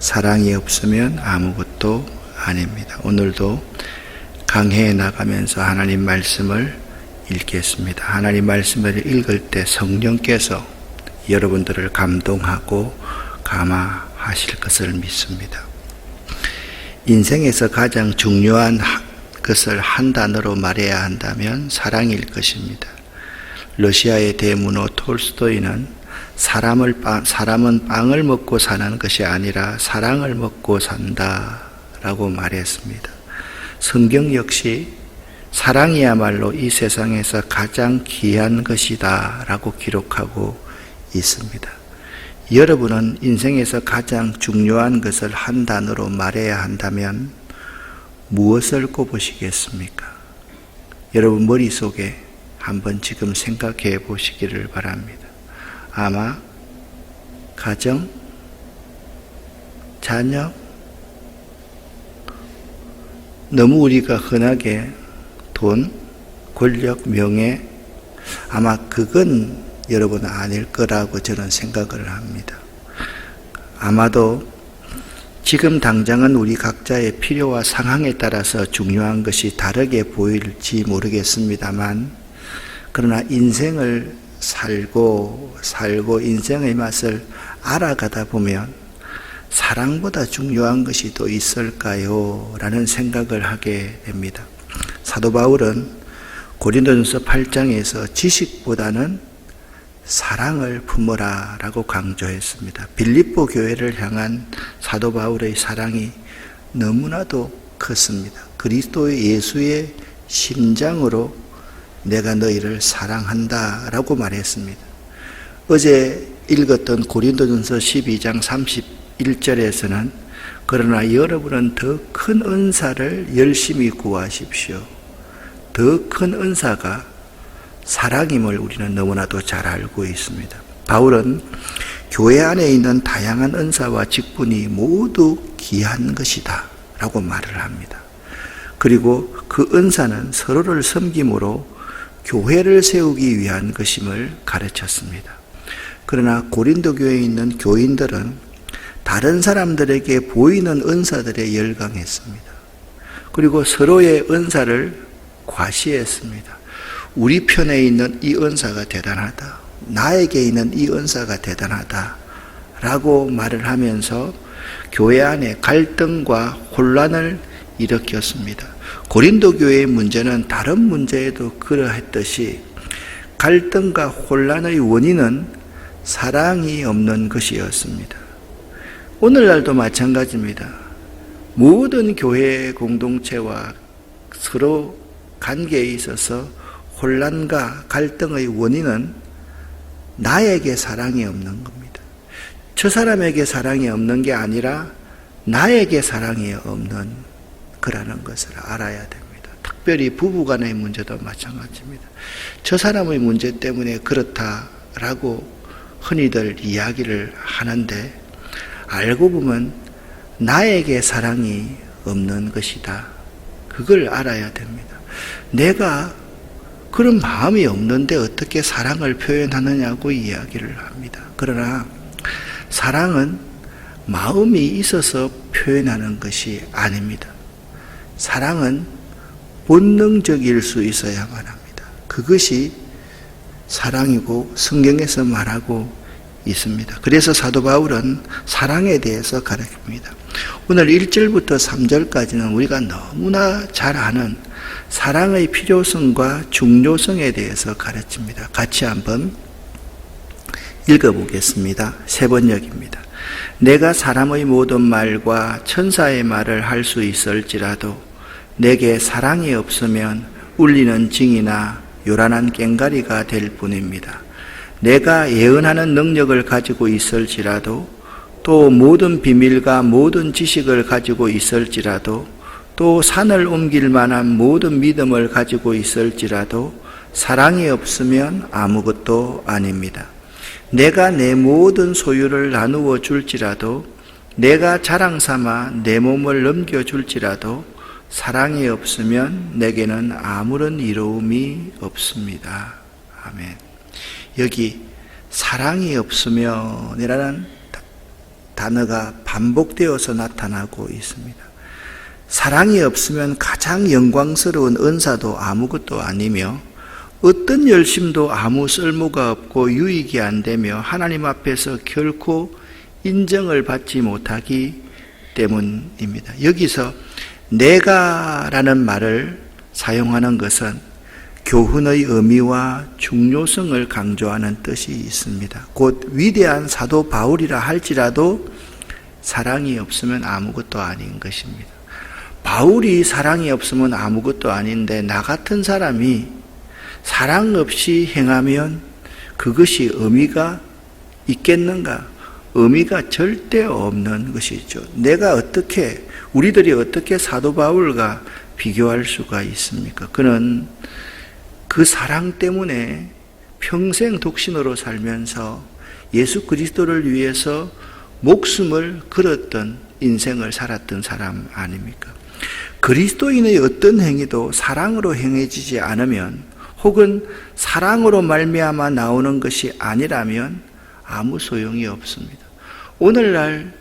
사랑이 없으면 아무것도 아닙니다. 오늘도 강해에 나가면서 하나님 말씀을 읽겠습니다. 하나님 말씀을 읽을 때 성령께서 여러분들을 감동하고 감화하실 것을 믿습니다. 인생에서 가장 중요한 것을 한 단어로 말해야 한다면 사랑일 것입니다. 러시아의 대문호 톨스토이는 사람은 빵을 먹고 사는 것이 아니라 사랑을 먹고 산다라고 말했습니다. 성경 역시 사랑이야말로 이 세상에서 가장 귀한 것이다 라고 기록하고 있습니다. 여러분은 인생에서 가장 중요한 것을 한 단어로 말해야 한다면 무엇을 꼽으시겠습니까? 여러분 머릿속에 한번 지금 생각해 보시기를 바랍니다. 아마 가정, 자녀, 너무 우리가 흔하게 돈, 권력, 명예, 아마 그건 여러분은 아닐 거라고 저는 생각을 합니다. 아마도 지금 당장은 우리 각자의 필요와 상황에 따라서 중요한 것이 다르게 보일지 모르겠습니다만, 그러나 인생을 살고 인생의 맛을 알아가다 보면 사랑보다 중요한 것이 또 있을까요? 라는 생각을 하게 됩니다. 사도 바울은 고린도전서 8장에서 지식보다는 사랑을 품어라 라고 강조했습니다. 빌립보 교회를 향한 사도 바울의 사랑이 너무나도 컸습니다. 그리스도의 예수의 심장으로 내가 너희를 사랑한다 라고 말했습니다. 어제 읽었던 고린도전서 12장 31절에서는 그러나 여러분은 더 큰 은사를 열심히 구하십시오. 더 큰 은사가 사랑임을 우리는 너무나도 잘 알고 있습니다. 바울은 교회 안에 있는 다양한 은사와 직분이 모두 귀한 것이다 라고 말을 합니다. 그리고 그 은사는 서로를 섬김으로 교회를 세우기 위한 것임을 가르쳤습니다. 그러나 고린도 교회에 있는 교인들은 다른 사람들에게 보이는 은사들에 열광했습니다. 그리고 서로의 은사를 과시했습니다. 우리 편에 있는 이 은사가 대단하다. 나에게 있는 이 은사가 대단하다. 라고 말을 하면서 교회 안에 갈등과 혼란을 일으켰습니다. 고린도 교회의 문제는 다른 문제에도 그러했듯이 갈등과 혼란의 원인은 사랑이 없는 것이었습니다. 오늘날도 마찬가지입니다. 모든 교회 공동체와 서로 관계에 있어서 혼란과 갈등의 원인은 나에게 사랑이 없는 겁니다. 저 사람에게 사랑이 없는 게 아니라 나에게 사랑이 없는 거라는 것을 알아야 됩니다. 특별히 부부간의 문제도 마찬가지입니다. 저 사람의 문제 때문에 그렇다라고 흔히들 이야기를 하는데 알고 보면 나에게 사랑이 없는 것이다. 그걸 알아야 됩니다. 내가 그런 마음이 없는데 어떻게 사랑을 표현하느냐고 이야기를 합니다. 그러나 사랑은 마음이 있어서 표현하는 것이 아닙니다. 사랑은 본능적일 수 있어야만 합니다. 그것이 사랑이고 성경에서 말하고 있습니다. 그래서 사도 바울은 사랑에 대해서 가르칩니다. 오늘 1절부터 3절까지는 우리가 너무나 잘 아는 사랑의 필요성과 중요성에 대해서 가르칩니다. 같이 한번 읽어보겠습니다. 세 번역입니다. 내가 사람의 모든 말과 천사의 말을 할 수 있을지라도 내게 사랑이 없으면 울리는 징이나 요란한 꽹과리가 될 뿐입니다. 내가 예언하는 능력을 가지고 있을지라도 또 모든 비밀과 모든 지식을 가지고 있을지라도 또 산을 옮길 만한 모든 믿음을 가지고 있을지라도 사랑이 없으면 아무것도 아닙니다. 내가 내 모든 소유를 나누어 줄지라도 내가 자랑 삼아 내 몸을 넘겨줄지라도 사랑이 없으면 내게는 아무런 이로움이 없습니다. 아멘. 여기 사랑이 없으면 이라는 단어가 반복되어서 나타나고 있습니다. 사랑이 없으면 가장 영광스러운 은사도 아무것도 아니며 어떤 열심도 아무 쓸모가 없고 유익이 안 되며 하나님 앞에서 결코 인정을 받지 못하기 때문입니다. 여기서 내가라는 말을 사용하는 것은 교훈의 의미와 중요성을 강조하는 뜻이 있습니다. 곧 위대한 사도 바울이라 할지라도 사랑이 없으면 아무것도 아닌 것입니다. 바울이 사랑이 없으면 아무것도 아닌데 나 같은 사람이 사랑 없이 행하면 그것이 의미가 있겠는가? 의미가 절대 없는 것이죠. 우리들이 어떻게 사도 바울과 비교할 수가 있습니까? 그는 그 사랑 때문에 평생 독신으로 살면서 예수 그리스도를 위해서 목숨을 걸었던 인생을 살았던 사람 아닙니까? 그리스도인의 어떤 행위도 사랑으로 행해지지 않으면 혹은 사랑으로 말미암아 나오는 것이 아니라면 아무 소용이 없습니다. 오늘날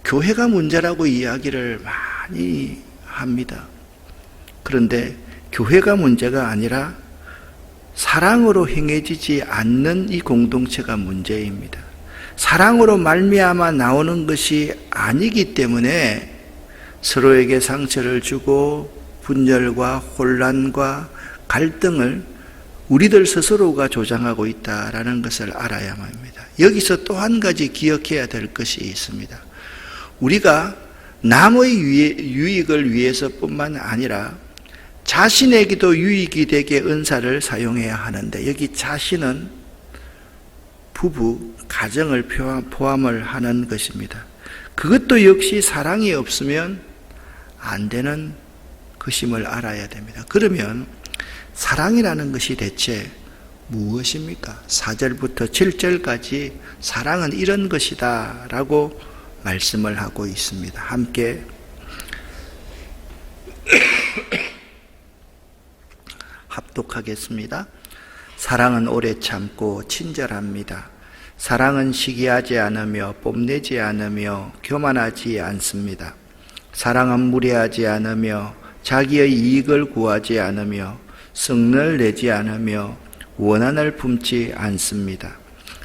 교회가 문제라고 이야기를 많이 합니다. 그런데 교회가 문제가 아니라 사랑으로 행해지지 않는 이 공동체가 문제입니다. 사랑으로 말미암아 나오는 것이 아니기 때문에 서로에게 상처를 주고 분열과 혼란과 갈등을 우리들 스스로가 조장하고 있다라는 것을 알아야만 합니다. 여기서 또 한 가지 기억해야 될 것이 있습니다. 우리가 남의 유익을 위해서뿐만 아니라 자신에게도 유익이 되게 은사를 사용해야 하는데 여기 자신은 부부, 가정을 포함을 하는 것입니다. 그것도 역시 사랑이 없으면 안 되는 것임을 알아야 됩니다. 그러면 사랑이라는 것이 대체 무엇입니까? 4절부터 7절까지 사랑은 이런 것이다 라고 말씀을 하고 있습니다. 함께 합독하겠습니다. 사랑은 오래 참고 친절합니다. 사랑은 시기하지 않으며 뽐내지 않으며 교만하지 않습니다. 사랑은 무례하지 않으며 자기의 이익을 구하지 않으며 성을 내지 않으며 원한을 품지 않습니다.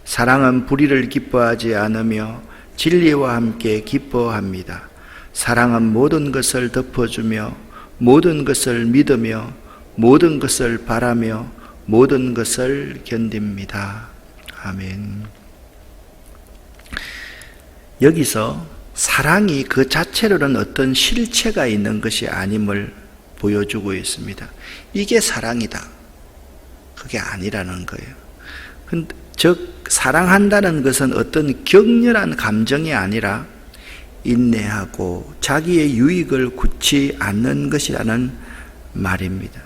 사랑은 불의를 기뻐하지 않으며 진리와 함께 기뻐합니다. 사랑은 모든 것을 덮어주며 모든 것을 믿으며 모든 것을 바라며 모든 것을 견딥니다. 아멘. 여기서 사랑이 그 자체로는 어떤 실체가 있는 것이 아님을 보여주고 있습니다. 이게 사랑이다. 그게 아니라는 거예요. 즉 사랑한다는 것은 어떤 격렬한 감정이 아니라 인내하고 자기의 유익을 굳지 않는 것이라는 말입니다.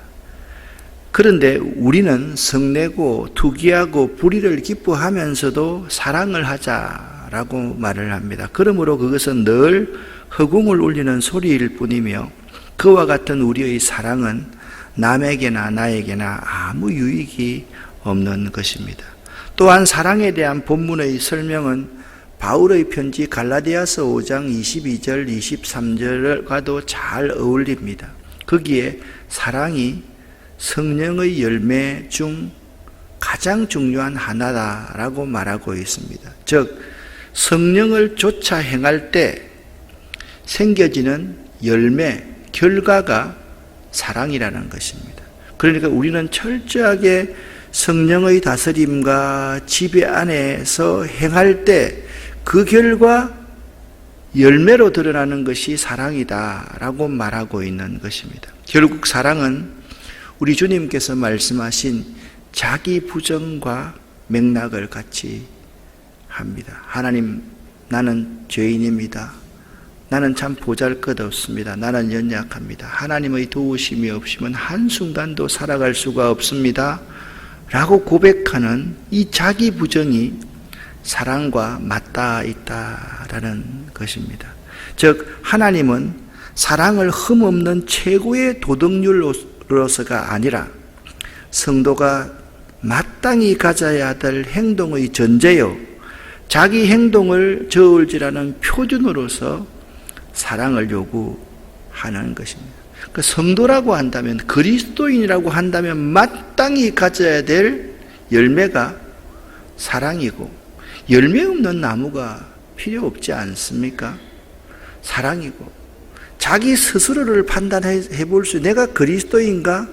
그런데 우리는 성내고 투기하고 불의를 기뻐하면서도 사랑을 하자라고 말을 합니다. 그러므로 그것은 늘 허공을 울리는 소리일 뿐이며 그와 같은 우리의 사랑은 남에게나 나에게나 아무 유익이 없는 것입니다. 또한 사랑에 대한 본문의 설명은 바울의 편지 갈라디아서 5장 22절 23절과도 잘 어울립니다. 거기에 사랑이 성령의 열매 중 가장 중요한 하나다라고 말하고 있습니다. 즉 성령을 쫓아 행할 때 생겨지는 열매, 결과가 사랑이라는 것입니다. 그러니까 우리는 철저하게 성령의 다스림과 지배 안에서 행할 때 그 결과 열매로 드러나는 것이 사랑이다라고 말하고 있는 것입니다. 결국 사랑은 우리 주님께서 말씀하신 자기 부정과 맥락을 같이 합니다. 하나님, 나는 죄인입니다. 나는 참 보잘것없습니다. 나는 연약합니다. 하나님의 도우심이 없으면 한순간도 살아갈 수가 없습니다. 라고 고백하는 이 자기 부정이 사랑과 맞닿아 있다라는 것입니다. 즉 하나님은 사랑을 흠없는 최고의 도덕률로서가 아니라 성도가 마땅히 가져야 될 행동의 전제요 자기 행동을 저울질하는 표준으로서 사랑을 요구하는 것입니다. 그 성도라고 한다면, 그리스도인이라고 한다면 마땅히 가져야 될 열매가 사랑이고, 열매 없는 나무가 필요 없지 않습니까? 사랑이고, 자기 스스로를 판단해 볼 수, 내가 그리스도인가?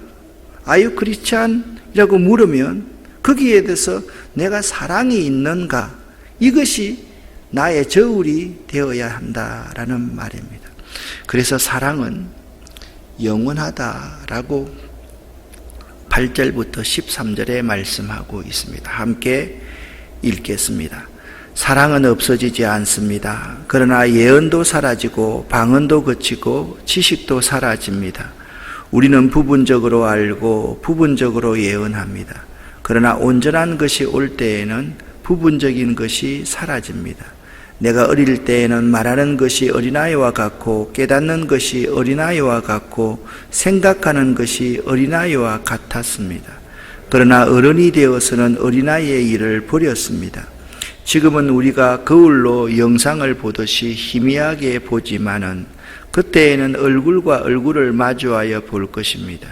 아유 크리스찬이라고 물으면 거기에 대해서 내가 사랑이 있는가? 이것이 나의 저울이 되어야 한다라는 말입니다. 그래서 사랑은 영원하다라고 8절부터 13절에 말씀하고 있습니다. 함께 읽겠습니다. 사랑은 없어지지 않습니다. 그러나 예언도 사라지고 방언도 그치고 지식도 사라집니다. 우리는 부분적으로 알고 부분적으로 예언합니다. 그러나 온전한 것이 올 때에는 부분적인 것이 사라집니다. 내가 어릴 때에는 말하는 것이 어린아이와 같고 깨닫는 것이 어린아이와 같고 생각하는 것이 어린아이와 같았습니다. 그러나 어른이 되어서는 어린아이의 일을 버렸습니다. 지금은 우리가 거울로 영상을 보듯이 희미하게 보지만은 그때에는 얼굴과 얼굴을 마주하여 볼 것입니다.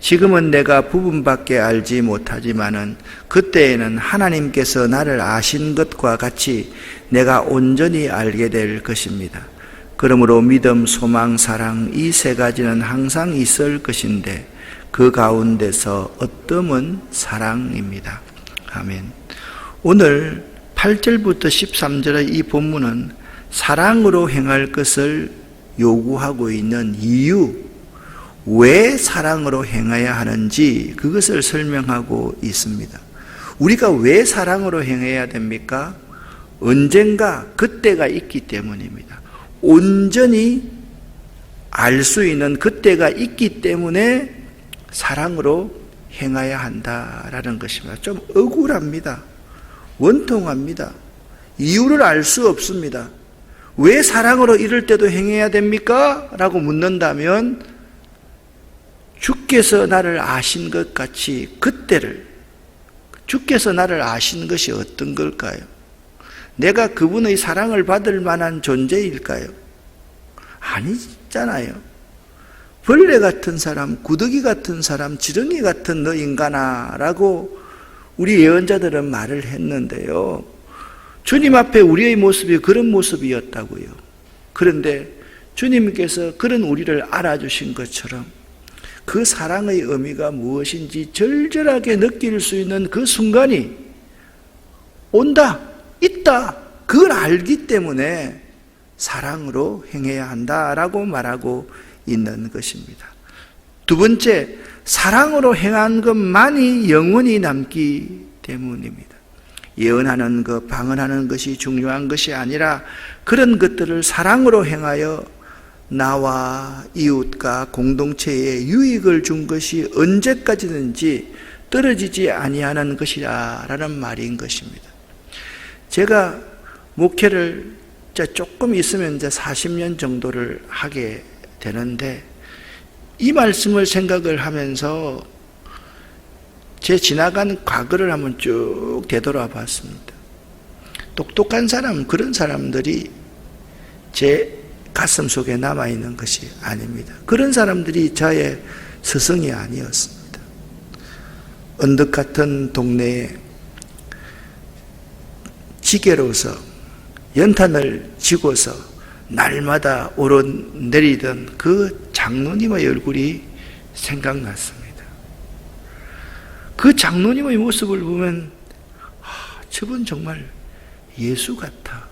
지금은 내가 부분밖에 알지 못하지만은 그때에는 하나님께서 나를 아신 것과 같이 내가 온전히 알게 될 것입니다. 그러므로 믿음, 소망, 사랑 이 세 가지는 항상 있을 것인데 그 가운데서 어떤 사랑입니다. 아멘. 오늘 8절부터 13절의 이 본문은 사랑으로 행할 것을 요구하고 있는 이유, 왜 사랑으로 행해야 하는지 그것을 설명하고 있습니다. 우리가 왜 사랑으로 행해야 됩니까? 언젠가 그때가 있기 때문입니다. 온전히 알 수 있는 그때가 있기 때문에 사랑으로 행해야 한다라는 것입니다. 좀 억울합니다. 원통합니다. 이유를 알 수 없습니다. 왜 사랑으로 이럴 때도 행해야 됩니까? 라고 묻는다면 주께서 나를 아신 것 같이 그때를, 주께서 나를 아신 것이 어떤 걸까요? 내가 그분의 사랑을 받을 만한 존재일까요? 아니잖아요. 벌레 같은 사람, 구더기 같은 사람, 지렁이 같은 너 인간아 라고 우리 예언자들은 말을 했는데요, 주님 앞에 우리의 모습이 그런 모습이었다고요. 그런데 주님께서 그런 우리를 알아주신 것처럼 그 사랑의 의미가 무엇인지 절절하게 느낄 수 있는 그 순간이 온다, 있다, 그걸 알기 때문에 사랑으로 행해야 한다라고 말하고 있는 것입니다. 두 번째, 사랑으로 행한 것만이 영원히 남기 때문입니다. 예언하는 것, 방언하는 것이 중요한 것이 아니라 그런 것들을 사랑으로 행하여 나와 이웃과 공동체에 유익을 준 것이 언제까지든지 떨어지지 아니하는 것이라는 말인 것입니다. 제가 목회를 조금 있으면 이제 40년 정도를 하게 되는데 이 말씀을 생각을 하면서 제 지나간 과거를 한번 쭉 되돌아 봤습니다. 똑똑한 사람, 그런 사람들이 제 가슴 속에 남아있는 것이 아닙니다. 그런 사람들이 저의 스승이 아니었습니다. 언덕 같은 동네에 지게로서 연탄을 쥐고서 날마다 오르내리던 그 장로님의 얼굴이 생각났습니다. 그 장로님의 모습을 보면 저분 정말 예수 같아.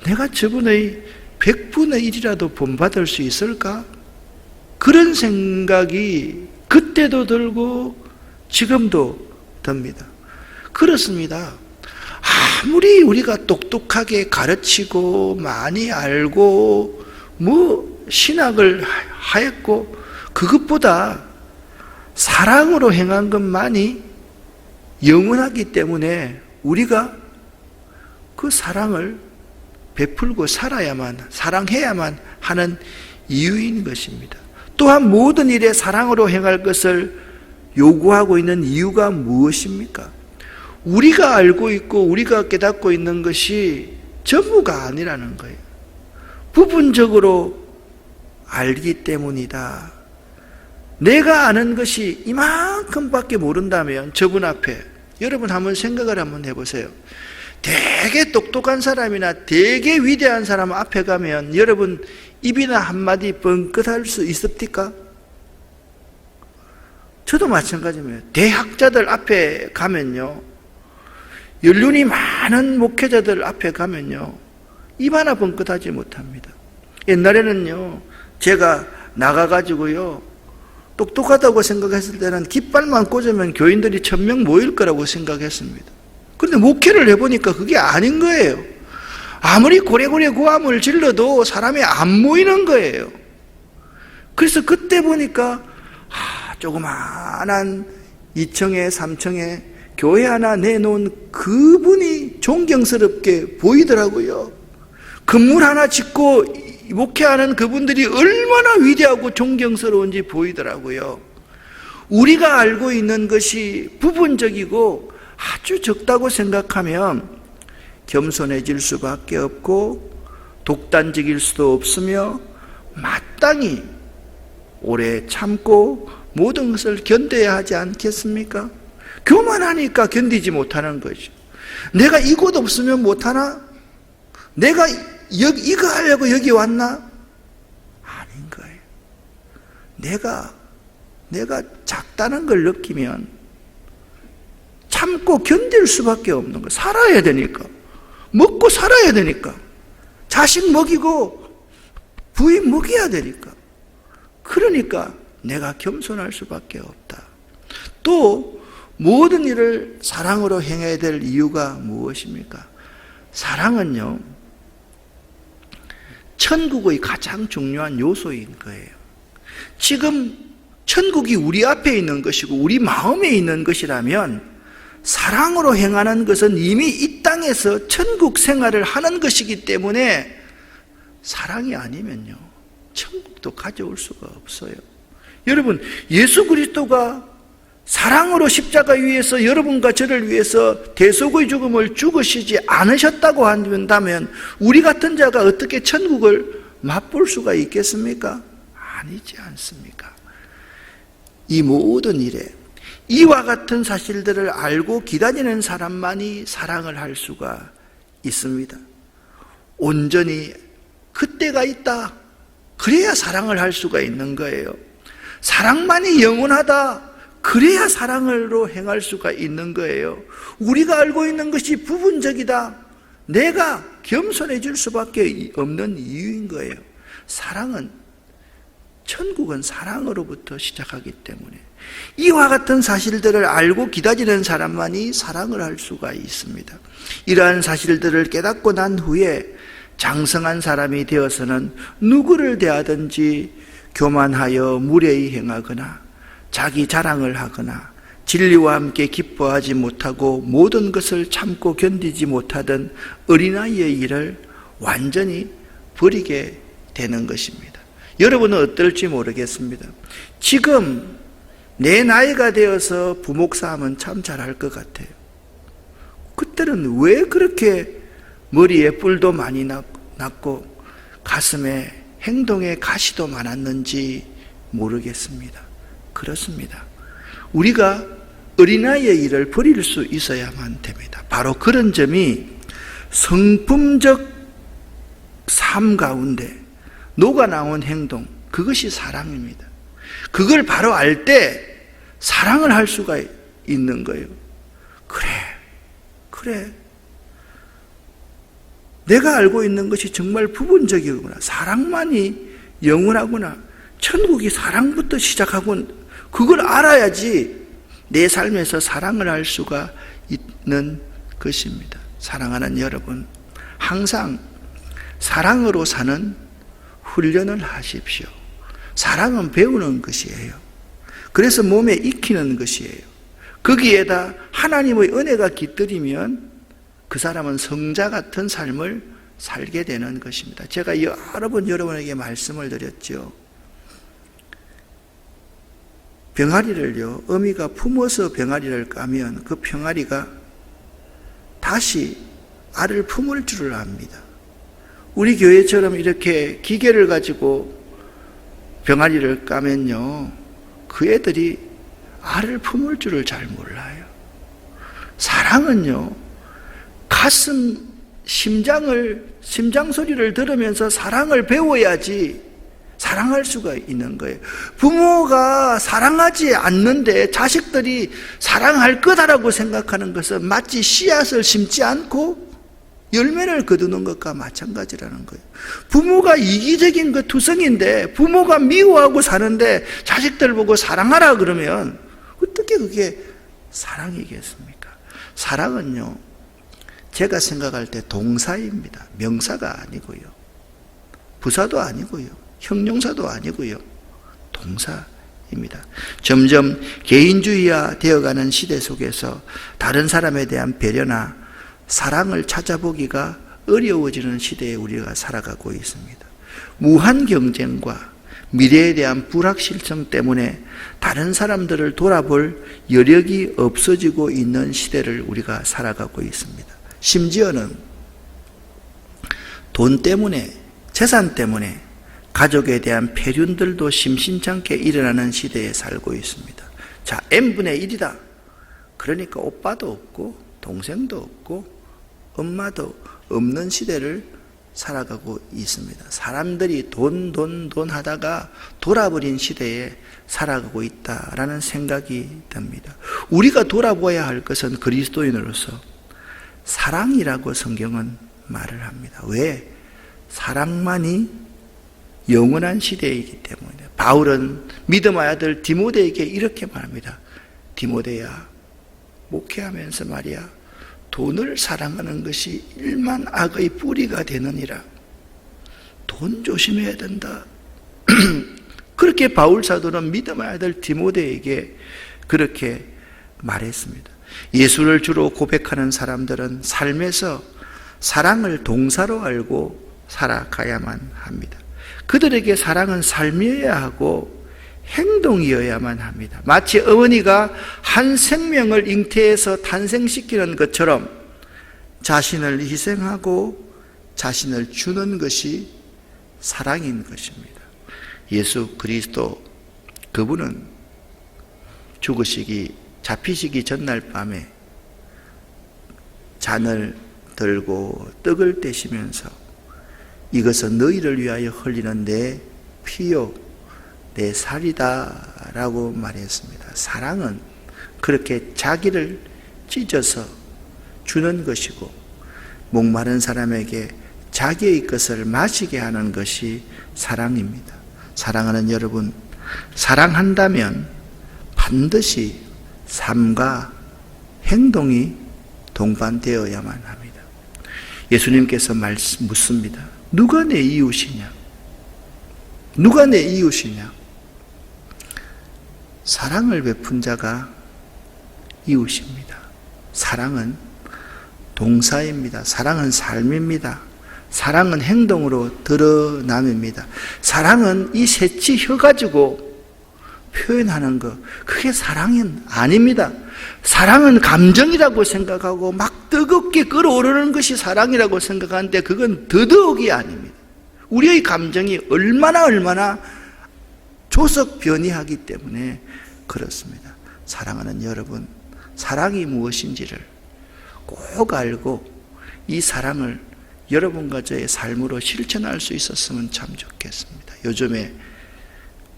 내가 저분의 100분의 1이라도 본받을 수 있을까? 그런 생각이 그때도 들고 지금도 듭니다. 그렇습니다. 아무리 우리가 똑똑하게 가르치고 많이 알고 신학을 하였고 그것보다 사랑으로 행한 것만이 영원하기 때문에 우리가 그 사랑을 베풀고 사랑해야만 하는 이유인 것입니다. 또한 모든 일에 사랑으로 행할 것을 요구하고 있는 이유가 무엇입니까? 우리가 알고 있고 우리가 깨닫고 있는 것이 전부가 아니라는 거예요. 부분적으로 알기 때문이다. 내가 아는 것이 이만큼밖에 모른다면 저분 앞에, 여러분 한번 생각을 한번 해보세요. 되게 똑똑한 사람이나 되게 위대한 사람 앞에 가면 여러분 입이나 한마디 뻥끗할 수 있습니까? 저도 마찬가지입니다. 대학자들 앞에 가면요, 연륜이 많은 목회자들 앞에 가면요, 입 하나 뻥끗하지 못합니다. 옛날에는요, 제가 나가가지고요, 똑똑하다고 생각했을 때는 깃발만 꽂으면 교인들이 1000명 모일 거라고 생각했습니다. 그런데 목회를 해보니까 그게 아닌 거예요. 아무리 고래고래 고함을 질러도 사람이 안 모이는 거예요. 그래서 그때 보니까 조그마한 2층에 3층에 교회 하나 내놓은 그분이 존경스럽게 보이더라고요. 건물 하나 짓고 목회하는 그분들이 얼마나 위대하고 존경스러운지 보이더라고요. 우리가 알고 있는 것이 부분적이고 아주 적다고 생각하면 겸손해질 수밖에 없고 독단적일 수도 없으며 마땅히 오래 참고 모든 것을 견뎌야 하지 않겠습니까? 교만하니까 견디지 못하는 거죠. 내가 이곳 없으면 못하나? 내가 이거 하려고 여기 왔나? 아닌 거예요. 내가 작다는 걸 느끼면 참고 견딜 수밖에 없는 거예요. 살아야 되니까. 먹고 살아야 되니까. 자식 먹이고 부인 먹여야 되니까. 그러니까 내가 겸손할 수밖에 없다. 또 모든 일을 사랑으로 행해야 될 이유가 무엇입니까? 사랑은요, 천국의 가장 중요한 요소인 거예요. 지금 천국이 우리 앞에 있는 것이고 우리 마음에 있는 것이라면 사랑으로 행하는 것은 이미 이 땅에서 천국 생활을 하는 것이기 때문에 사랑이 아니면요, 천국도 가져올 수가 없어요. 여러분, 예수 그리스도가 사랑으로 십자가 위에서 여러분과 저를 위해서 대속의 죽음을 죽으시지 않으셨다고 한다면 우리 같은 자가 어떻게 천국을 맛볼 수가 있겠습니까? 아니지 않습니까? 이 모든 일에 이와 같은 사실들을 알고 기다리는 사람만이 사랑을 할 수가 있습니다. 온전히 그때가 있다, 그래야 사랑을 할 수가 있는 거예요. 사랑만이 영원하다, 그래야 사랑으로 행할 수가 있는 거예요. 우리가 알고 있는 것이 부분적이다, 내가 겸손해질 수밖에 없는 이유인 거예요. 천국은 사랑으로부터 시작하기 때문에 이와 같은 사실들을 알고 기다리는 사람만이 사랑을 할 수가 있습니다. 이러한 사실들을 깨닫고 난 후에 장성한 사람이 되어서는 누구를 대하든지 교만하여 무례히 행하거나 자기 자랑을 하거나 진리와 함께 기뻐하지 못하고 모든 것을 참고 견디지 못하던 어린아이의 일을 완전히 버리게 되는 것입니다. 여러분은 어떨지 모르겠습니다. 지금 내 나이가 되어서 부목사하면 참 잘할 것 같아요. 그때는 왜 그렇게 머리에 뿔도 많이 났고 가슴에 행동에 가시도 많았는지 모르겠습니다. 그렇습니다. 우리가 어린아이의 일을 버릴 수 있어야만 됩니다. 바로 그런 점이 성품적 삶 가운데 녹아나온 행동, 그것이 사랑입니다. 그걸 바로 알 때 사랑을 할 수가 있는 거예요. 그래. 내가 알고 있는 것이 정말 부분적이구나. 사랑만이 영원하구나. 천국이 사랑부터 시작하고 그걸 알아야지 내 삶에서 사랑을 할 수가 있는 것입니다. 사랑하는 여러분, 항상 사랑으로 사는 훈련을 하십시오. 사랑은 배우는 것이에요. 그래서 몸에 익히는 것이에요. 거기에다 하나님의 은혜가 깃들이면 그 사람은 성자 같은 삶을 살게 되는 것입니다. 제가 여러 번 여러분에게 말씀을 드렸죠. 병아리를요, 어미가 품어서 병아리를 까면 그 병아리가 다시 알을 품을 줄을 압니다. 우리 교회처럼 이렇게 기계를 가지고 병아리를 까면요, 그 애들이 알을 품을 줄을 잘 몰라요. 사랑은요, 심장 소리를 들으면서 사랑을 배워야지 사랑할 수가 있는 거예요. 부모가 사랑하지 않는데 자식들이 사랑할 거다라고 생각하는 것은 마치 씨앗을 심지 않고 열매를 거두는 것과 마찬가지라는 거예요. 부모가 이기적인 그 투성인데 부모가 미워하고 사는데 자식들 보고 사랑하라 그러면 어떻게 그게 사랑이겠습니까? 사랑은요, 제가 생각할 때 동사입니다. 명사가 아니고요, 부사도 아니고요, 형용사도 아니고요, 동사입니다. 점점 개인주의화 되어가는 시대 속에서 다른 사람에 대한 배려나 사랑을 찾아보기가 어려워지는 시대에 우리가 살아가고 있습니다. 무한 경쟁과 미래에 대한 불확실성 때문에 다른 사람들을 돌아볼 여력이 없어지고 있는 시대를 우리가 살아가고 있습니다. 심지어는 돈 때문에, 재산 때문에 가족에 대한 폐륜들도 심심찮게 일어나는 시대에 살고 있습니다. 자, n분의 1이다. 그러니까 오빠도 없고 동생도 없고 엄마도 없는 시대를 살아가고 있습니다. 사람들이 돈 하다가 돌아버린 시대에 살아가고 있다라는 생각이 듭니다. 우리가 돌아보아야 할 것은 그리스도인으로서 사랑이라고 성경은 말을 합니다. 왜? 사랑만이 영원한 시대이기 때문에. 바울은 믿음의 아들 디모데에게 이렇게 말합니다. 디모데야, 목회하면서 말이야, 돈을 사랑하는 것이 일만 악의 뿌리가 되느니라. 돈 조심해야 된다. 그렇게 바울 사도는 믿음의 아들 디모데에게 그렇게 말했습니다. 예수를 주로 고백하는 사람들은 삶에서 사랑을 동사로 알고 살아가야만 합니다. 그들에게 사랑은 삶이어야 하고 행동이어야만 합니다. 마치 어머니가 한 생명을 잉태해서 탄생시키는 것처럼 자신을 희생하고 자신을 주는 것이 사랑인 것입니다. 예수 그리스도, 그분은 잡히시기 전날 밤에 잔을 들고 떡을 떼시면서 이것은 너희를 위하여 흘리는 내 피요 내 살이다 라고 말했습니다. 사랑은 그렇게 자기를 찢어서 주는 것이고 목마른 사람에게 자기의 것을 마시게 하는 것이 사랑입니다. 사랑하는 여러분, 사랑한다면 반드시 삶과 행동이 동반되어야만 합니다. 예수님께서 묻습니다. 누가 내 이웃이냐? 누가 내 이웃이냐? 사랑을 베푼 자가 이웃입니다. 사랑은 동사입니다. 사랑은 삶입니다. 사랑은 행동으로 드러남입니다. 사랑은 이 새치 혀 가지고 표현하는 것, 그게 사랑은 아닙니다. 사랑은 감정이라고 생각하고 막 뜨겁게 끓어오르는 것이 사랑이라고 생각하는데 그건 더더욱이 아닙니다. 우리의 감정이 얼마나 조석 변이하기 때문에 그렇습니다. 사랑하는 여러분, 사랑이 무엇인지를 꼭 알고 이 사랑을 여러분과 저의 삶으로 실천할 수 있었으면 참 좋겠습니다. 요즘에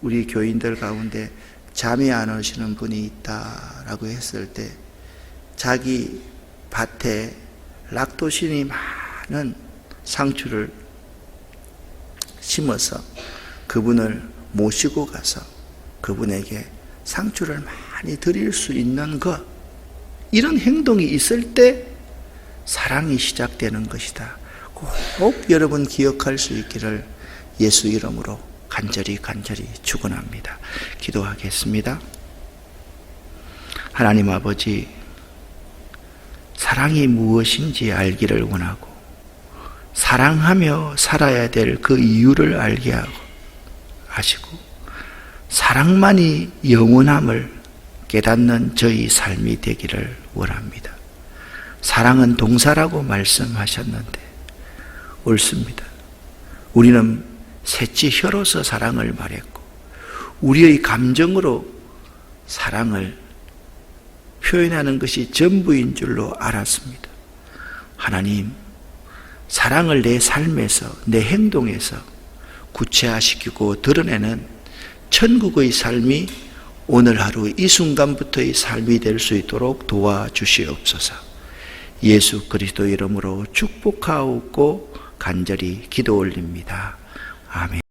우리 교인들 가운데 잠이 안 오시는 분이 있다라고 했을 때 자기 밭에 락토신이 많은 상추를 심어서 그분을 모시고 가서 그분에게 상추를 많이 드릴 수 있는 것, 이런 행동이 있을 때 사랑이 시작되는 것이다. 꼭 여러분 기억할 수 있기를 예수 이름으로 간절히 축원합니다. 기도하겠습니다. 하나님 아버지, 사랑이 무엇인지 알기를 원하고 사랑하며 살아야 될 그 이유를 알게 하시고 사랑만이 영원함을 깨닫는 저희 삶이 되기를 원합니다. 사랑은 동사라고 말씀하셨는데 옳습니다. 우리는 셋째 혀로서 사랑을 말했고 우리의 감정으로 사랑을 표현하는 것이 전부인 줄로 알았습니다. 하나님, 사랑을 내 삶에서, 내 행동에서 구체화시키고 드러내는 천국의 삶이 오늘 하루 이 순간부터의 삶이 될 수 있도록 도와주시옵소서. 예수 그리스도 이름으로 축복하옵고 간절히 기도 올립니다. 아멘.